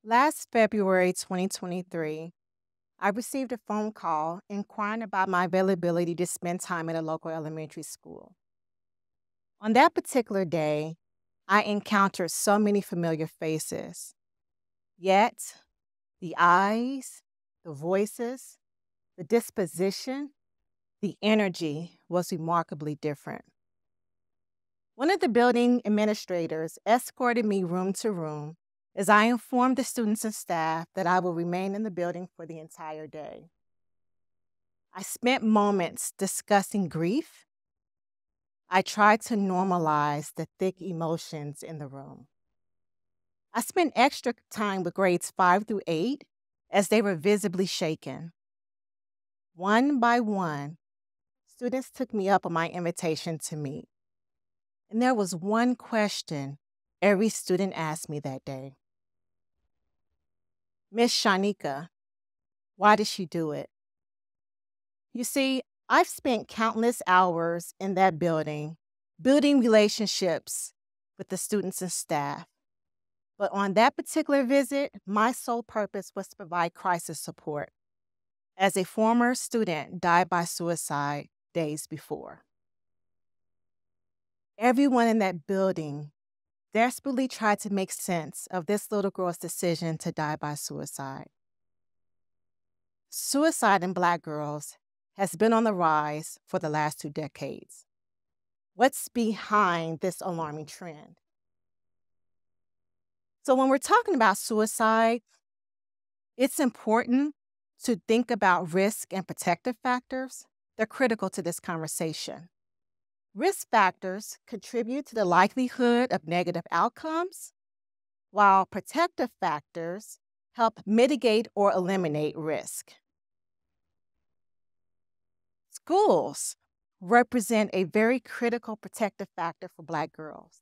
Last February 2023, I received a phone call inquiring about my availability to spend time at a local elementary school. On that particular day, I encountered so many familiar faces, yet the eyes, the voices, the disposition, the energy was remarkably different. One of the building administrators escorted me room to room as I informed the students and staff that I will remain in the building for the entire day. I spent moments discussing grief. I tried to normalize the thick emotions in the room. I spent extra time with grades 5 through 8 as they were visibly shaken. One by one, students took me up on my invitation to meet. And there was one question every student asked me that day. Miss Shanika, why did she do it? You see, I've spent countless hours in that building, building relationships with the students and staff. But on that particular visit, my sole purpose was to provide crisis support as a former student died by suicide days before. Everyone in that building desperately tried to make sense of this little girl's decision to die by suicide. Suicide in Black girls has been on the rise for the last 2 decades. What's behind this alarming trend? So, when we're talking about suicide, it's important to think about risk and protective factors. They're critical to this conversation. Risk factors contribute to the likelihood of negative outcomes, while protective factors help mitigate or eliminate risk. Schools represent a very critical protective factor for Black girls.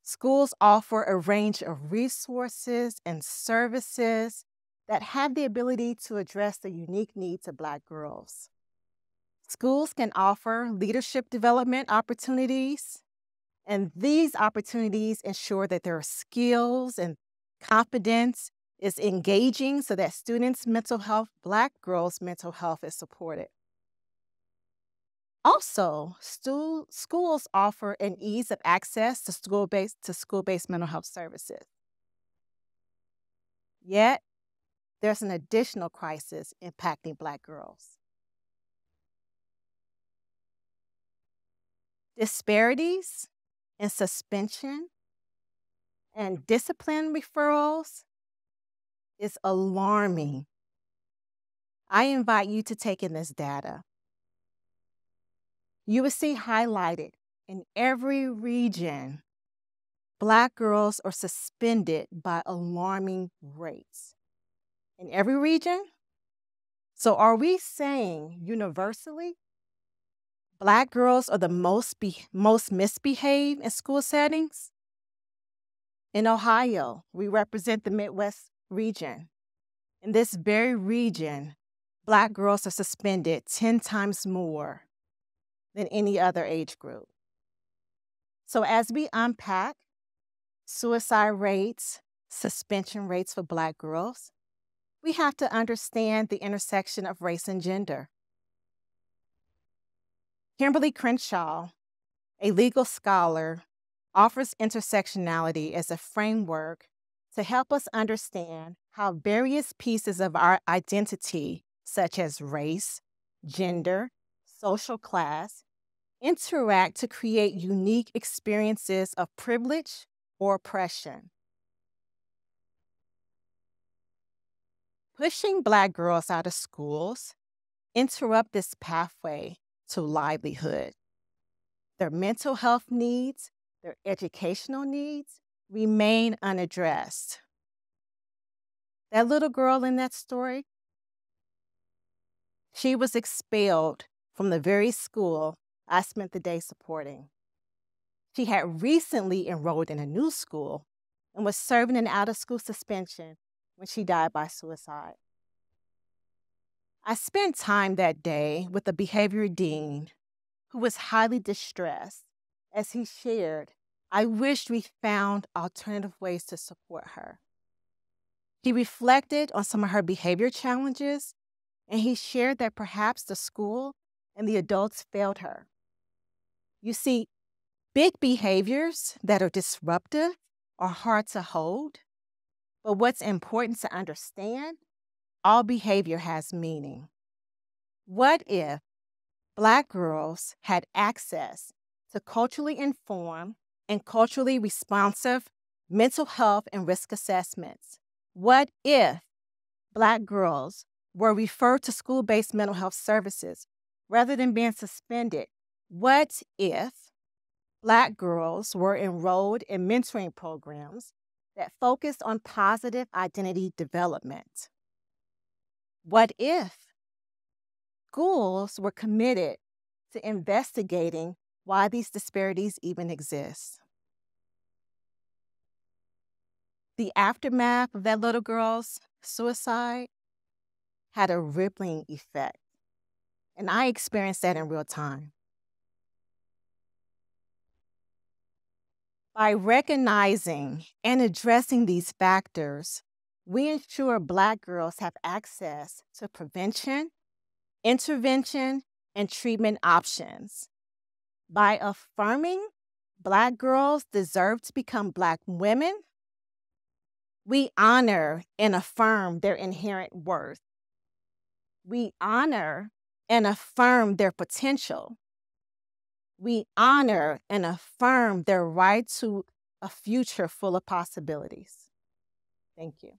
Schools offer a range of resources and services that have the ability to address the unique needs of Black girls. Schools can offer leadership development opportunities, and these opportunities ensure that their skills and confidence is engaging so that students' mental health, Black girls' mental health is supported. Also, schools offer an ease of access to school-based mental health services. Yet, there's an additional crisis impacting Black girls. Disparities in suspension and discipline referrals is alarming. I invite you to take in this data. You will see highlighted in every region, Black girls are suspended by alarming rates. In every region? So are we saying universally Black girls are the most misbehaved in school settings? In Ohio, we represent the Midwest region. In this very region, Black girls are suspended 10 times more than any other age group. So as we unpack suicide rates, suspension rates for Black girls, we have to understand the intersection of race and gender. Kimberly Crenshaw, a legal scholar, offers intersectionality as a framework to help us understand how various pieces of our identity, such as race, gender, social class, interact to create unique experiences of privilege or oppression. Pushing Black girls out of schools interrupt this pathway to livelihood. Their mental health needs, their educational needs remain unaddressed. That little girl in that story, she was expelled from the very school I spent the day supporting. She had recently enrolled in a new school and was serving an out-of-school suspension when she died by suicide. I spent time that day with the behavior dean who was highly distressed as he shared, "I wished we found alternative ways to support her." He reflected on some of her behavior challenges, and he shared that perhaps the school and the adults failed her. You see, big behaviors that are disruptive are hard to hold, but what's important to understand, all behavior has meaning. What if Black girls had access to culturally informed and culturally responsive mental health and risk assessments? What if Black girls were referred to school-based mental health services rather than being suspended? What if Black girls were enrolled in mentoring programs that focused on positive identity development? What if schools were committed to investigating why these disparities even exist? The aftermath of that little girl's suicide had a rippling effect, and I experienced that in real time. By recognizing and addressing these factors, we ensure Black girls have access to prevention, intervention, and treatment options. By affirming Black girls deserve to become Black women, we honor and affirm their inherent worth. We honor and affirm their potential. We honor and affirm their right to a future full of possibilities. Thank you.